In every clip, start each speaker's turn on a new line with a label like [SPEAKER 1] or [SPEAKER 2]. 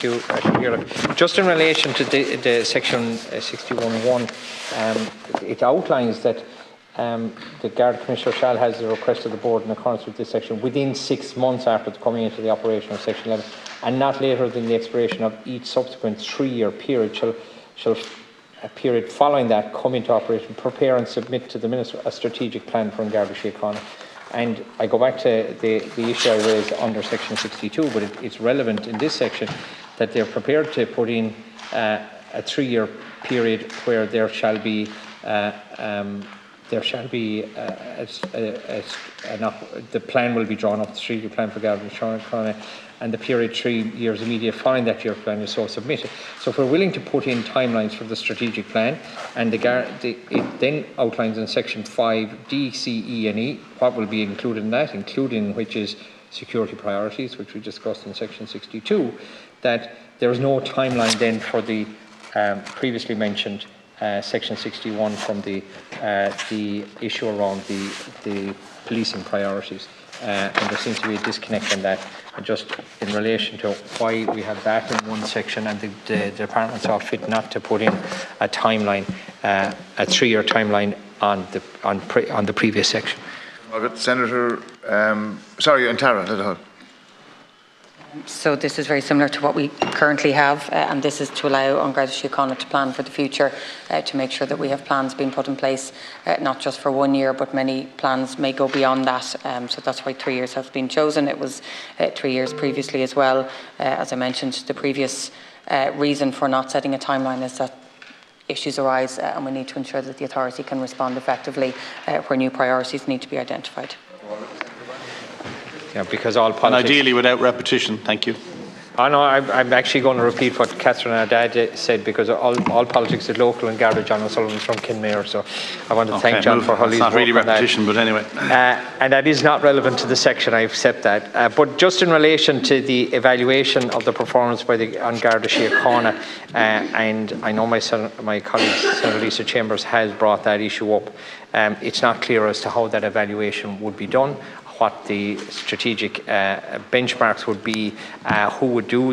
[SPEAKER 1] Just in relation to the section 61.1, it outlines that the Guard Commissioner shall have the request of the board in accordance with this section within 6 months after coming into the operation of section 11, and not later than the expiration of each subsequent 3-year period shall a period following that come into operation, prepare and submit to the Minister a strategic plan for Garda Síochána. And I go back to the issue I raised under section 62, but it's relevant in this section that they're prepared to put in a 3-year period where the plan will be drawn up, the 3-year plan for Garda Síochána, and the period 3 years immediate following that year plan is so submitted. So if we're willing to put in timelines for the strategic plan, and it then outlines in section 5 D, C, E and E what will be included in that, including which is security priorities, which we discussed in section 62, that there is no timeline then for the previously mentioned section 61 from the issue around the policing priorities. And there seems to be a disconnect on that. And just in relation to why we have that in one section and the department saw fit not to put in a timeline, a 3-year timeline on the previous section.
[SPEAKER 2] Senator, and Tara.
[SPEAKER 3] So this is very similar to what we currently have, and this is to allow Garda Síochána to plan for the future, to make sure that we have plans being put in place, not just for 1 year, but many plans may go beyond that. So that's why 3 years has been chosen. It was 3 years previously as well. As I mentioned, the previous reason for not setting a timeline is that issues arise, and we need to ensure that the authority can respond effectively where new priorities need to be identified.
[SPEAKER 1] Yeah, because all politics...
[SPEAKER 4] And ideally without repetition, thank you.
[SPEAKER 1] Oh no, I'm actually going to repeat what Catherine and her dad said, because all politics is local in Garda. John O'Sullivan's from Kinmare, so I want to thank John for his work. It's
[SPEAKER 4] not really repetition, but anyway.
[SPEAKER 1] And that is not relevant to the section, I accept that. But just in relation to the evaluation of the performance by on Garda Síochána, and I know my colleague Senator Lisa Chambers has brought that issue up, it's not clear as to how that evaluation would be done, what the strategic benchmarks would be, who would do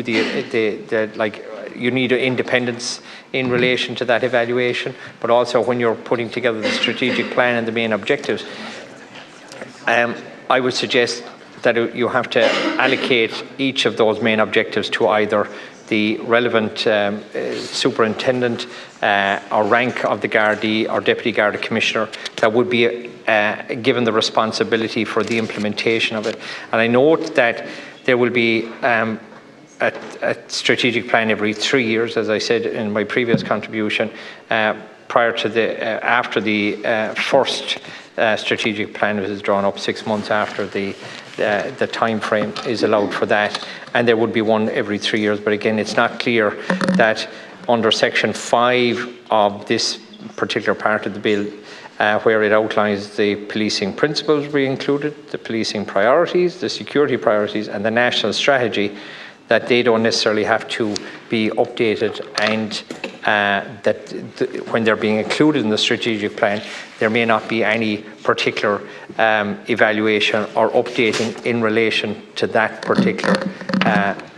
[SPEAKER 1] you need independence in relation to that evaluation, but also when you're putting together the strategic plan and the main objectives, I would suggest that you have to allocate each of those main objectives to either the relevant superintendent or rank of the Gardaí or Deputy Garda Commissioner that would be given the responsibility for the implementation of it. And I note that there will be a strategic plan every 3 years, as I said in my previous contribution, after the first strategic plan is drawn up 6 months after the time frame is allowed for that, and there would be one every 3 years. But again, it's not clear that under section 5 of this particular part of the bill, where it outlines the policing principles be included, the policing priorities, the security priorities and the national strategy, that they don't necessarily have to be updated, and when they're being included in the strategic plan, there may not be any particular evaluation or updating in relation to that particular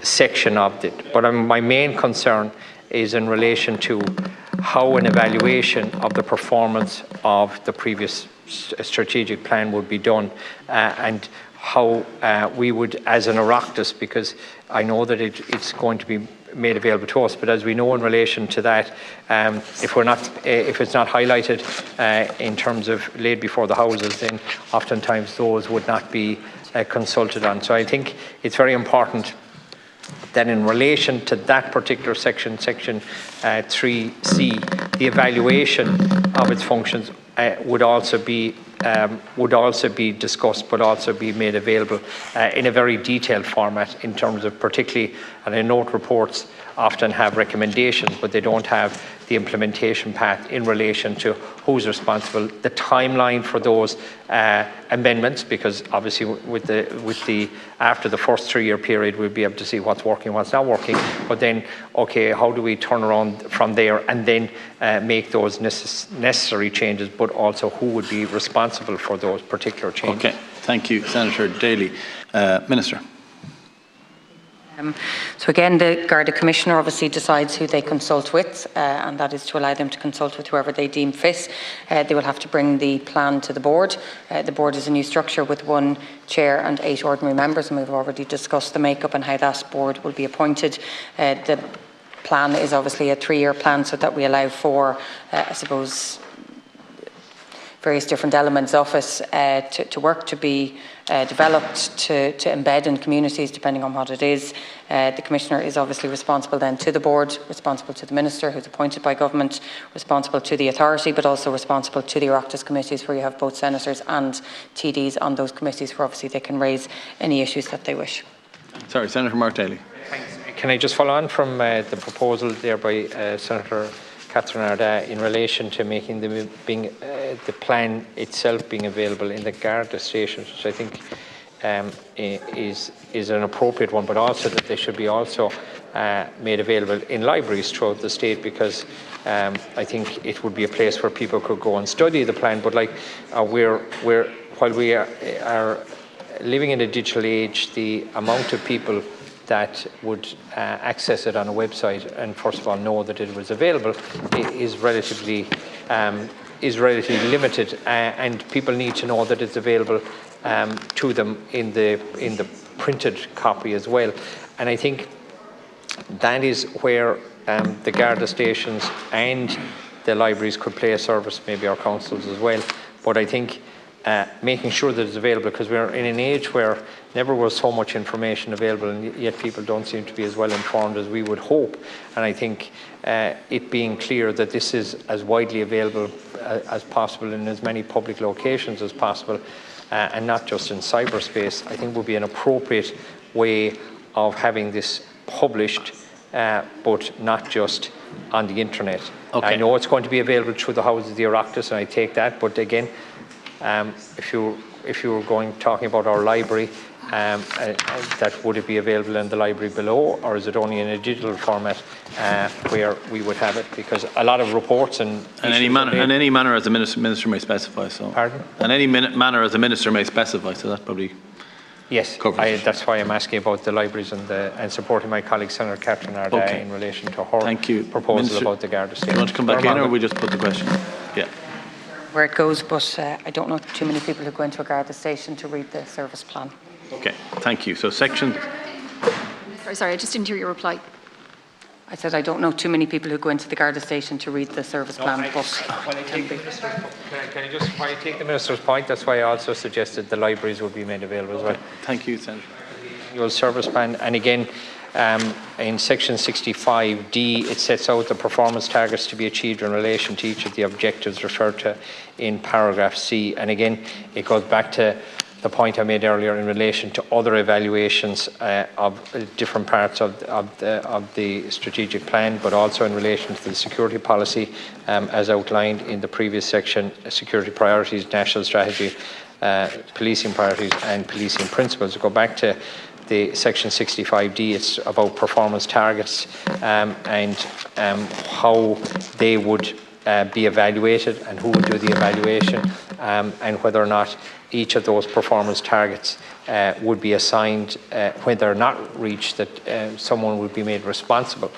[SPEAKER 1] section of it. But my main concern is in relation to how an evaluation of the performance of the previous strategic plan would be done, and how we would, as an Oireachtas, because I know that it's going to be made available to us, but as we know in relation to that, if it's not highlighted in terms of laid before the houses, then oftentimes those would not be consulted on. So I think it's very important that in relation to that particular section 3C, the evaluation of its functions would also be discussed, but also be made available in a very detailed format, in terms of particularly, and I note reports often have recommendations, but they don't have the implementation path in relation to who's responsible, the timeline for those amendments, because obviously with the after the first 3-year period we'll be able to see what's working, what's not working, but then okay, how do we turn around from there and then make those necessary changes, but also who would be responsible for those particular changes.
[SPEAKER 4] Okay, thank you, Senator Daly. Minister.
[SPEAKER 3] So again, the Garda Commissioner obviously decides who they consult with, and that is to allow them to consult with whoever they deem fit. They will have to bring the plan to the board. The board is a new structure with 1 chair and 8 ordinary members, and we've already discussed the makeup and how that board will be appointed. The plan is obviously a 3-year plan, so that we allow for, I suppose, various different elements of it to work, to be developed, to embed in communities, depending on what it is. The Commissioner is obviously responsible then to the board, responsible to the Minister who's appointed by government, responsible to the authority, but also responsible to the Oireachtas committees, where you have both senators and TDs on those committees, where obviously they can raise any issues that they wish.
[SPEAKER 4] Sorry, Senator Mark Daly.
[SPEAKER 1] Thanks. Can I just follow on from the proposal there by Senator Catherine Ardagh in relation to making the plan itself being available in the Garda stations, which I think is an appropriate one, but also that they should be also made available in libraries throughout the state, because I think it would be a place where people could go and study the plan. But like while we are living in a digital age, the amount of people that would access it on a website and first of all know that it was available is relatively limited, and people need to know that it's available to them in the printed copy as well. And I think that is where the Garda stations and the libraries could play a service, maybe our councils as well. But I think making sure that it's available, because we're in an age where never was so much information available, and yet people don't seem to be as well informed as we would hope. And I think it being clear that this is as widely available as possible in as many public locations as possible, and not just in cyberspace, I think would be an appropriate way of having this published, but not just on the internet.
[SPEAKER 4] Okay.
[SPEAKER 1] I know it's going to be available through the houses of the Oireachtas, and I take that, but again, if you were talking about our library, that would it be available in the library below, or is it only in a digital format where we would have it? Because a lot of reports and
[SPEAKER 4] any manner as the minister may specify. So.
[SPEAKER 1] Pardon?
[SPEAKER 4] And any manner as the minister may specify. So that probably.
[SPEAKER 1] Yes, that's why I'm asking about the libraries and supporting my colleague Senator Catherine Ardagh in relation to her proposal
[SPEAKER 4] Minister,
[SPEAKER 1] about the Garda station.
[SPEAKER 4] Do you want to come back in, or we just put the question? Yeah.
[SPEAKER 3] Where it goes, but I don't know too many people who go into a Garda station to read the service plan.
[SPEAKER 4] Okay, thank you. So section...
[SPEAKER 5] Sorry, I just didn't hear your reply.
[SPEAKER 3] I said I don't know too many people who go into the Garda station to read the service plan.
[SPEAKER 1] While I take the Minister's point, that's why I also suggested the libraries would be made available as well.
[SPEAKER 4] Thank you, Senator.
[SPEAKER 1] Your service plan, and again, in section 65D, it sets out the performance targets to be achieved in relation to each of the objectives referred to in paragraph C. And again, it goes back to the point I made earlier in relation to other evaluations of different parts of the strategic plan, but also in relation to the security policy as outlined in the previous section, security priorities, national strategy, policing priorities and policing principles. Go back to the section 65D, it's about performance targets and how they would be evaluated and who would do the evaluation, and whether or not each of those performance targets would be assigned when they're not reached, that someone would be made responsible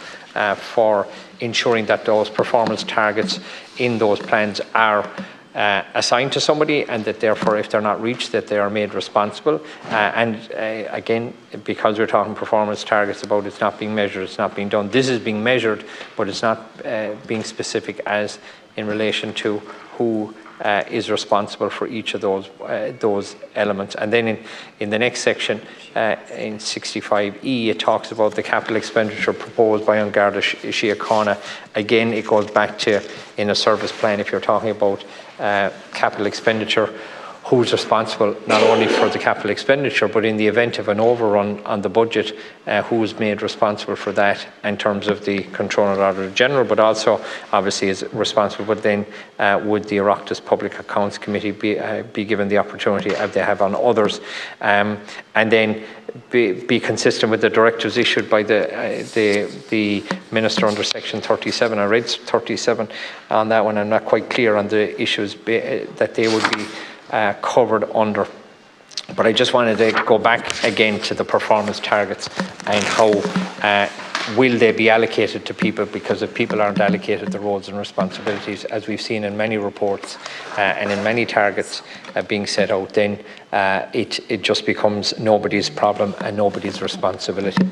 [SPEAKER 1] for ensuring that those performance targets in those plans are assigned to somebody, and that therefore if they're not reached, that they are made responsible. Again, because we're talking performance targets about it's not being measured, it's not being done. This is being measured, but it's not being specific as in relation to who is responsible for each of those elements. And then in the next section, in 65E, it talks about the capital expenditure proposed by An Garda Síochána. Again, it goes back to, in a service plan, if you're talking about capital expenditure, who's responsible not only for the capital expenditure, but in the event of an overrun on the budget, who's made responsible for that in terms of the Controller Auditor General, but also obviously is responsible. But then would the Oireachtas Public Accounts Committee be given the opportunity, as they have on others, and then be consistent with the directives issued by the Minister under Section 37. I read 37 on that one. I'm not quite clear on the issues that they would be covered under. But I just wanted to go back again to the performance targets and how will they be allocated to people, because if people aren't allocated the roles and responsibilities, as we've seen in many reports and in many targets being set out, then it just becomes nobody's problem and nobody's responsibility.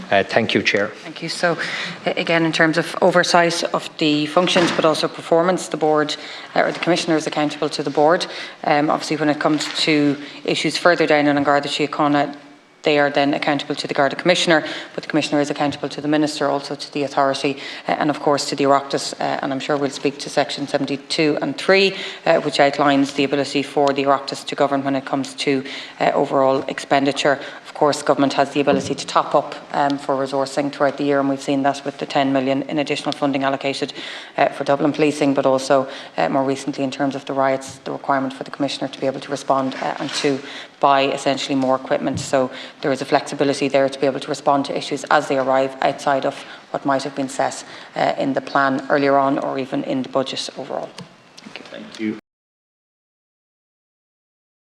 [SPEAKER 1] Thank you, Chair.
[SPEAKER 3] Thank you. So, again, in terms of oversight of the functions, but also performance, the board or the Commissioner is accountable to the board. Obviously, when it comes to issues further down in An Garda Síochána, they are then accountable to the Garda Commissioner, but the Commissioner is accountable to the Minister, also to the authority, and of course to the Oireachtas, and I'm sure we'll speak to section 72 and 3, which outlines the ability for the Oireachtas to govern when it comes to overall expenditure. Of course, government has the ability to top up for resourcing throughout the year, and we've seen that with the 10 million in additional funding allocated for Dublin policing, but also more recently in terms of the riots, the requirement for the Commissioner to be able to respond and to buy essentially more equipment. So there is a flexibility there to be able to respond to issues as they arrive outside of what might have been set in the plan earlier on, or even in the budget overall.